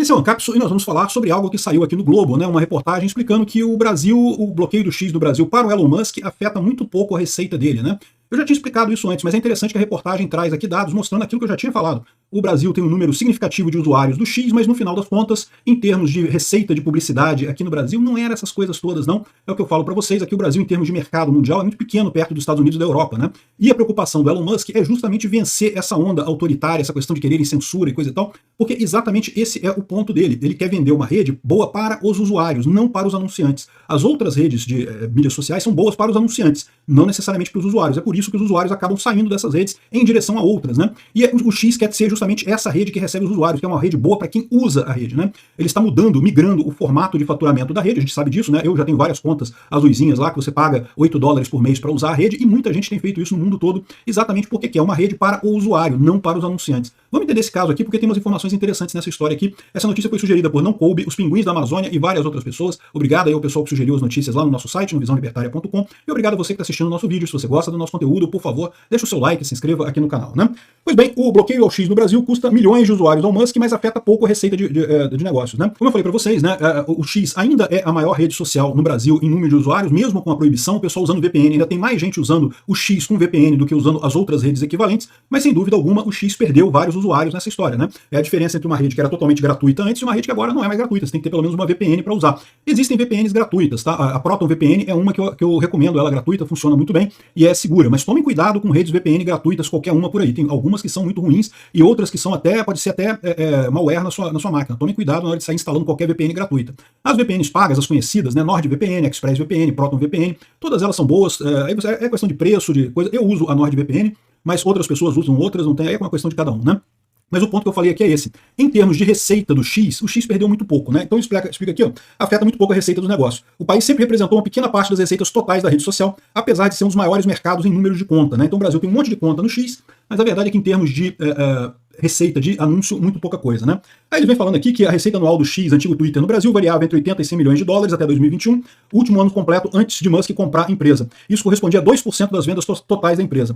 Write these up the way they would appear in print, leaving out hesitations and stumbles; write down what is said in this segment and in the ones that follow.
Esse é o Ancapsu e nós vamos falar sobre algo que saiu aqui no Globo, né, uma reportagem explicando que o bloqueio do X do Brasil para o Elon Musk afeta muito pouco a receita dele, né? Eu já tinha explicado isso antes, mas é interessante que a reportagem traz aqui dados mostrando aquilo que eu já tinha falado. O Brasil tem um número significativo de usuários do X, mas no final das contas, em termos de receita de publicidade aqui no Brasil, não era essas coisas todas, não. É o que eu falo para vocês, aqui o Brasil, em termos de mercado mundial, é muito pequeno perto dos Estados Unidos e da Europa, né? E a preocupação do Elon Musk é justamente vencer essa onda autoritária, essa questão de quererem censura e coisa e tal, porque exatamente esse é o ponto dele. Ele quer vender uma rede boa para os usuários, não para os anunciantes. As outras redes de mídias sociais são boas para os anunciantes, não necessariamente para os usuários. É por isso que os usuários acabam saindo dessas redes em direção a outras, né? E o X quer ser justamente essa rede que recebe os usuários, que é uma rede boa para quem usa a rede, né? Ele está migrando o formato de faturamento da rede, a gente sabe disso, né? Eu já tenho várias contas azuisinhas lá, que você paga $8 por mês para usar a rede, e muita gente tem feito isso no mundo todo, exatamente porque é uma rede para o usuário, não para os anunciantes. Vamos entender esse caso aqui, porque tem umas informações interessantes nessa história aqui. Essa notícia foi sugerida por Não Coube, os Pinguins da Amazônia e várias outras pessoas. Obrigado aí ao pessoal que sugeriu as notícias lá no nosso site, no visãolibertaria.com, e obrigado a você que está assistindo o nosso vídeo. Se você gosta do nosso conteúdo, por favor, deixa o seu like e se inscreva aqui no canal, né? Pois bem, o bloqueio ao X no Brasil custa milhões de usuários ao Musk, mas afeta pouco a receita de negócios, né? Como eu falei para vocês, né, o X ainda é a maior rede social no Brasil em número de usuários, mesmo com a proibição, o pessoal usando VPN, ainda tem mais gente usando o X com VPN do que usando as outras redes equivalentes, mas sem dúvida alguma o X perdeu vários usuários nessa história, né? É a diferença entre uma rede que era totalmente gratuita antes e uma rede que agora não é mais gratuita, você tem que ter pelo menos uma VPN para usar. Existem VPNs gratuitas, tá? A Proton VPN é uma que eu recomendo, ela é gratuita, funciona muito bem e é segura, mas tomem cuidado com redes VPN gratuitas, qualquer uma por aí. Tem algumas que são muito ruins e outras que são pode ser até malware na sua máquina. Tomem cuidado na hora de sair instalando qualquer VPN gratuita. As VPNs pagas, as conhecidas, né, NordVPN, ExpressVPN, ProtonVPN, todas elas são boas, é questão de preço, de coisa. Eu uso a NordVPN, mas outras pessoas usam outras, não tem, aí é uma questão de cada um, né? Mas o ponto que eu falei aqui é esse. Em termos de receita do X, o X perdeu muito pouco, né? Então explica aqui, ó, afeta muito pouco a receita do negócio. O país sempre representou uma pequena parte das receitas totais da rede social, apesar de ser um dos maiores mercados em número de conta, né? Então o Brasil tem um monte de conta no X, mas a verdade é que em termos de receita de anúncio, muito pouca coisa, né? Aí ele vem falando aqui que a receita anual do X, antigo Twitter, no Brasil variava entre 80 e 100 milhões de dólares até 2021, último ano completo antes de Musk comprar a empresa. Isso correspondia a 2% das vendas totais da empresa.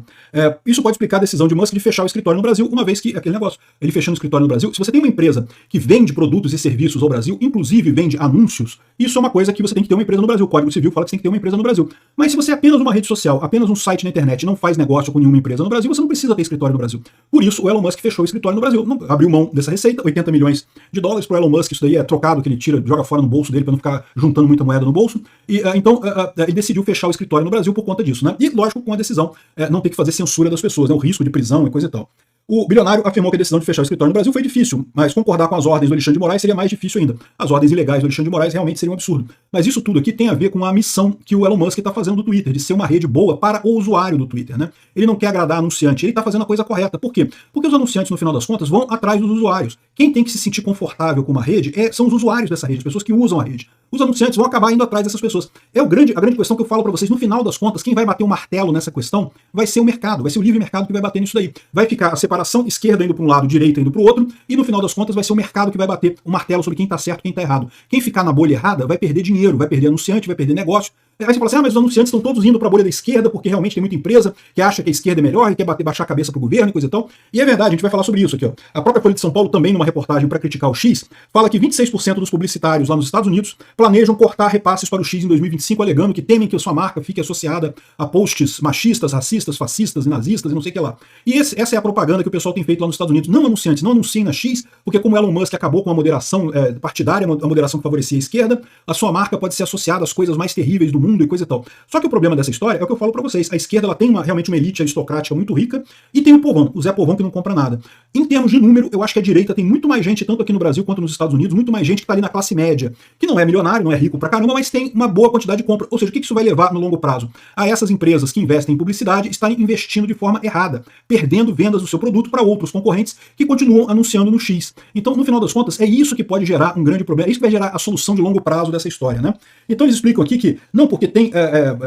Isso pode explicar a decisão de Musk de fechar o escritório no Brasil, uma vez que aquele negócio, ele fechando o escritório no Brasil, se você tem uma empresa que vende produtos e serviços ao Brasil, inclusive vende anúncios, isso é uma coisa que você tem que ter uma empresa no Brasil. O Código Civil fala que você tem que ter uma empresa no Brasil. Mas se você é apenas uma rede social, apenas um site na internet e não faz negócio com nenhuma empresa no Brasil, você não precisa ter escritório no Brasil. Por isso, o Elon Musk fechou o escritório no Brasil. Não, abriu mão dessa receita, 80 milhões de dólares para o Elon Musk, isso daí é trocado, que ele tira, joga fora no bolso dele para não ficar juntando muita moeda no bolso. E então ele decidiu fechar o escritório no Brasil por conta disso, né? E lógico, com a decisão não ter que fazer censura das pessoas, né? O risco de prisão e coisa e tal. O bilionário afirmou que a decisão de fechar o escritório no Brasil foi difícil, mas concordar com as ordens do Alexandre de Moraes seria mais difícil ainda. As ordens ilegais do Alexandre de Moraes realmente seriam um absurdo. Mas isso tudo aqui tem a ver com a missão que o Elon Musk está fazendo do Twitter, de ser uma rede boa para o usuário do Twitter, né? Ele não quer agradar anunciante, ele está fazendo a coisa correta. Por quê? Porque os anunciantes, no final das contas, vão atrás dos usuários. Quem tem que se sentir confortável com uma rede são os usuários dessa rede, as pessoas que usam a rede. Os anunciantes vão acabar indo atrás dessas pessoas. A grande questão que eu falo para vocês, no final das contas, quem vai bater o martelo nessa questão vai ser o mercado, vai ser o livre mercado que vai bater nisso daí. Vai ficar a separação esquerda indo para um lado, direita indo para o outro, e no final das contas vai ser o mercado que vai bater o martelo sobre quem está certo e quem está errado. Quem ficar na bolha errada vai perder dinheiro, vai perder anunciante, vai perder negócio. Aí você fala assim, mas os anunciantes estão todos indo para a bolha da esquerda porque realmente tem muita empresa que acha que a esquerda é melhor e quer baixar a cabeça para o governo e coisa e tal. E é verdade, a gente vai falar sobre isso aqui, ó. A própria Folha de São Paulo, também numa reportagem para criticar o X, fala que 26% dos publicitários lá nos Estados Unidos planejam cortar repasses para o X em 2025, alegando que temem que a sua marca fique associada a posts machistas, racistas, fascistas e nazistas e não sei o que lá. E essa é a propaganda que o pessoal tem feito lá nos Estados Unidos. Não anunciantes, não anunciem na X, porque como Elon Musk acabou com a moderação partidária, a moderação que favorecia a esquerda, a sua marca pode ser associada às coisas mais terríveis do mundo e coisa e tal. Só que o problema dessa história é o que eu falo pra vocês. A esquerda ela tem realmente uma elite aristocrática muito rica e tem o povão, o Zé Povão que não compra nada. Em termos de número, eu acho que a direita tem muito mais gente, tanto aqui no Brasil quanto nos Estados Unidos, muito mais gente que tá ali na classe média, que não é milionário, não é rico pra caramba, mas tem uma boa quantidade de compra. Ou seja, o que isso vai levar no longo prazo? A essas empresas que investem em publicidade estarem investindo de forma errada, perdendo vendas do seu produto para outros concorrentes que continuam anunciando no X. Então, no final das contas, é isso que pode gerar um grande problema, é isso que vai gerar a solução de longo prazo dessa história, né? Então eles explicam aqui que, não porque porque tem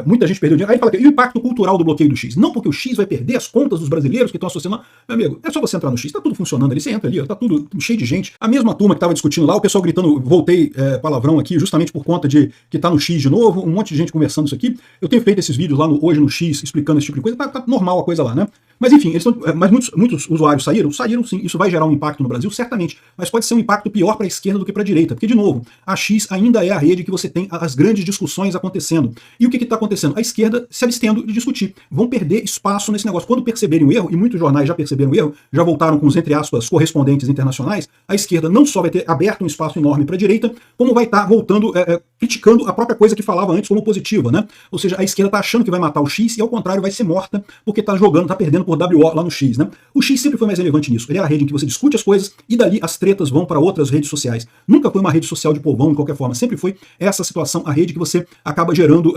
muita gente perdeu dinheiro. Aí ele fala que e o impacto cultural do bloqueio do X? Não porque o X vai perder as contas dos brasileiros que estão associando. Meu amigo, é só você entrar no X, tá tudo funcionando ali, você entra ali, ó, tá tudo cheio de gente. A mesma turma que tava discutindo lá, o pessoal gritando, voltei palavrão aqui, justamente por conta de que tá no X de novo, um monte de gente conversando isso aqui. Eu tenho feito esses vídeos lá hoje no X, explicando esse tipo de coisa, tá normal a coisa lá, né? Mas enfim, mas muitos usuários saíram sim, isso vai gerar um impacto no Brasil, certamente, mas pode ser um impacto pior para a esquerda do que para a direita, porque, de novo, a X ainda é a rede que você tem as grandes discussões acontecendo. E o que está acontecendo? A esquerda se abstendo de discutir. Vão perder espaço nesse negócio. Quando perceberem o erro, e muitos jornais já perceberam o erro, já voltaram com os, entre aspas, correspondentes internacionais, a esquerda não só vai ter aberto um espaço enorme para a direita, como vai estar voltando, criticando a própria coisa que falava antes como positiva, né? Ou seja, a esquerda está achando que vai matar o X e, ao contrário, vai ser morta porque está jogando, está perdendo por WO lá no X, né? O X sempre foi mais relevante nisso. Ele é a rede em que você discute as coisas e dali as tretas vão para outras redes sociais. Nunca foi uma rede social de povão, de qualquer forma. Sempre foi essa situação, a rede que você acaba gerando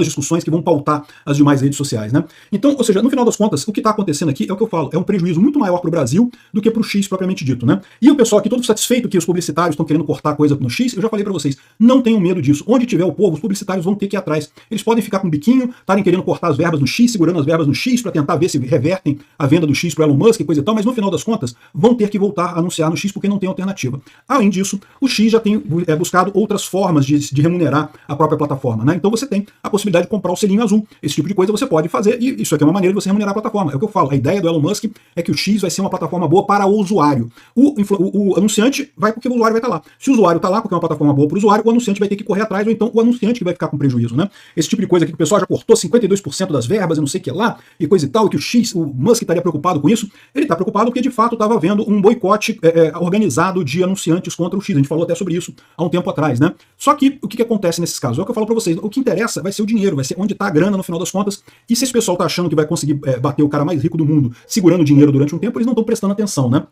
as discussões que vão pautar as demais redes sociais, né? Então, ou seja, no final das contas, o que está acontecendo aqui é o que eu falo, é um prejuízo muito maior para o Brasil do que para o X propriamente dito, né? E o pessoal aqui todo satisfeito que os publicitários estão querendo cortar coisa no X, eu já falei para vocês, não tenham medo disso. Onde tiver o povo, os publicitários vão ter que ir atrás. Eles podem ficar com um biquinho, estarem querendo cortar as verbas no X, segurando as verbas no X para tentar ver se revertem a venda do X para Elon Musk e coisa e tal, mas no final das contas vão ter que voltar a anunciar no X porque não tem alternativa. Além disso, o X já tem buscado outras formas de remunerar a própria plataforma, né? Então você tem a possibilidade de comprar o selinho azul. Esse tipo de coisa você pode fazer e isso aqui é uma maneira de você remunerar a plataforma. É o que eu falo, a ideia do Elon Musk é que o X vai ser uma plataforma boa para o usuário. O anunciante vai porque o usuário vai estar lá. Se o usuário está lá porque é uma plataforma boa para o usuário, o anunciante vai ter que correr atrás ou então o anunciante que vai ficar com prejuízo, né? Esse tipo de coisa aqui que o pessoal já cortou 52% das verbas e não sei o que lá e coisa e tal, e que o Musk estaria preocupado com isso. Ele está preocupado porque de fato estava havendo um boicote organizado de anunciantes contra o X. A gente falou até sobre isso há um tempo atrás, né? Só que o que acontece nesses casos? É o que eu falo para vocês. O que interessa vai ser o dinheiro, vai ser onde está a grana no final das contas. E se esse pessoal está achando que vai conseguir bater o cara mais rico do mundo segurando dinheiro durante um tempo, eles não estão prestando atenção, né?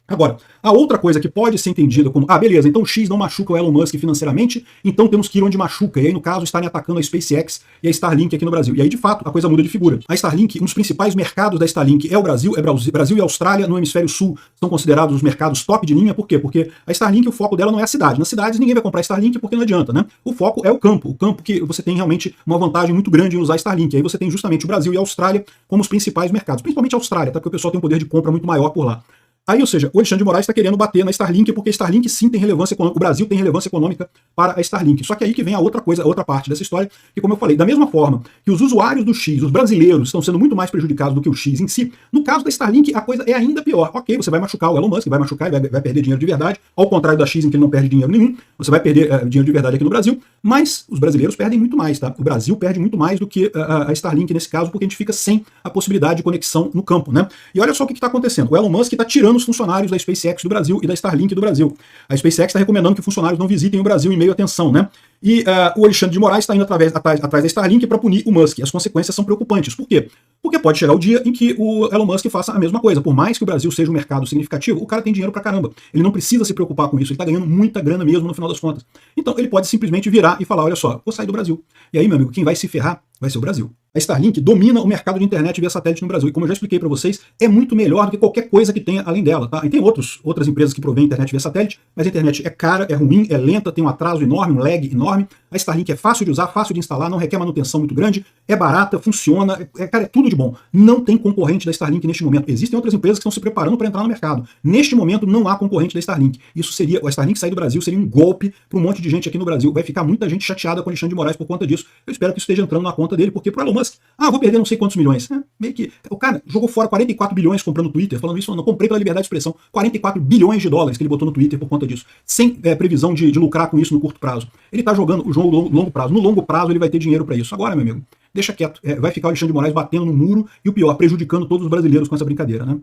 Agora, a outra coisa que pode ser entendida como, beleza, então o X não machuca o Elon Musk financeiramente, então temos que ir onde machuca, e aí no caso estarem atacando a SpaceX e a Starlink aqui no Brasil. E aí de fato a coisa muda de figura. A Starlink, um dos principais mercados da Starlink é o Brasil, Brasil e Austrália no hemisfério sul são considerados os mercados top de linha, por quê? Porque a Starlink, o foco dela não é a cidade. Nas cidades ninguém vai comprar Starlink porque não adianta, né? O foco é o campo que você tem realmente uma vantagem muito grande em usar Starlink. Aí você tem justamente o Brasil e a Austrália como os principais mercados, principalmente a Austrália, tá? Porque o pessoal tem um poder de compra muito maior por lá. Aí, ou seja, o Alexandre de Moraes está querendo bater na Starlink, porque a Starlink sim tem relevância econômica, o Brasil tem relevância econômica para a Starlink. Só que aí que vem a outra coisa, a outra parte dessa história, que como eu falei, da mesma forma que os usuários do X, os brasileiros, estão sendo muito mais prejudicados do que o X em si, no caso da Starlink a coisa é ainda pior. Ok, você vai machucar o Elon Musk, vai machucar, ele vai perder dinheiro de verdade, ao contrário da X em que ele não perde dinheiro nenhum, você vai perder dinheiro de verdade aqui no Brasil, mas os brasileiros perdem muito mais, tá? O Brasil perde muito mais do que a Starlink nesse caso, porque a gente fica sem a possibilidade de conexão no campo, né? E olha só o que está acontecendo, o Elon Musk está tirando os funcionários da SpaceX do Brasil e da Starlink do Brasil. A SpaceX está recomendando que funcionários não visitem o Brasil em meio à tensão, né? E o Alexandre de Moraes está indo atrás da Starlink para punir o Musk. As consequências são preocupantes. Por quê? Porque pode chegar o dia em que o Elon Musk faça a mesma coisa. Por mais que o Brasil seja um mercado significativo, o cara tem dinheiro pra caramba. Ele não precisa se preocupar com isso. Ele está ganhando muita grana mesmo no final das contas. Então ele pode simplesmente virar e falar, olha só, vou sair do Brasil. E aí, meu amigo, quem vai se ferrar vai ser o Brasil. A Starlink domina o mercado de internet via satélite no Brasil. E como eu já expliquei para vocês, é muito melhor do que qualquer coisa que tenha além dela, tá? E tem outras empresas que provêm internet via satélite, mas a internet é cara, é ruim, é lenta, tem um atraso enorme, um lag enorme. A Starlink é fácil de usar, fácil de instalar, não requer manutenção muito grande, é barata, funciona, cara, é tudo de bom. Não tem concorrente da Starlink neste momento. Existem outras empresas que estão se preparando para entrar no mercado. Neste momento não há concorrente da Starlink. Isso seria, a Starlink sair do Brasil seria um golpe para um monte de gente aqui no Brasil. Vai ficar muita gente chateada com o Alexandre de Moraes por conta disso. Eu espero que isso esteja entrando na conta dele, porque pro Elon Musk, vou perder não sei quantos milhões. Meio que o cara jogou fora 44 bilhões comprando Twitter, falando isso, não comprei pela liberdade de expressão. 44 bilhões de dólares que ele botou no Twitter por conta disso, sem previsão de lucrar com isso no curto prazo. Ele tá jogando o jogo no longo prazo. No longo prazo ele vai ter dinheiro para isso. Agora, meu amigo, deixa quieto. Vai ficar o Alexandre de Moraes batendo no muro e o pior, prejudicando todos os brasileiros com essa brincadeira, né?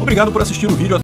Obrigado por assistir o vídeo.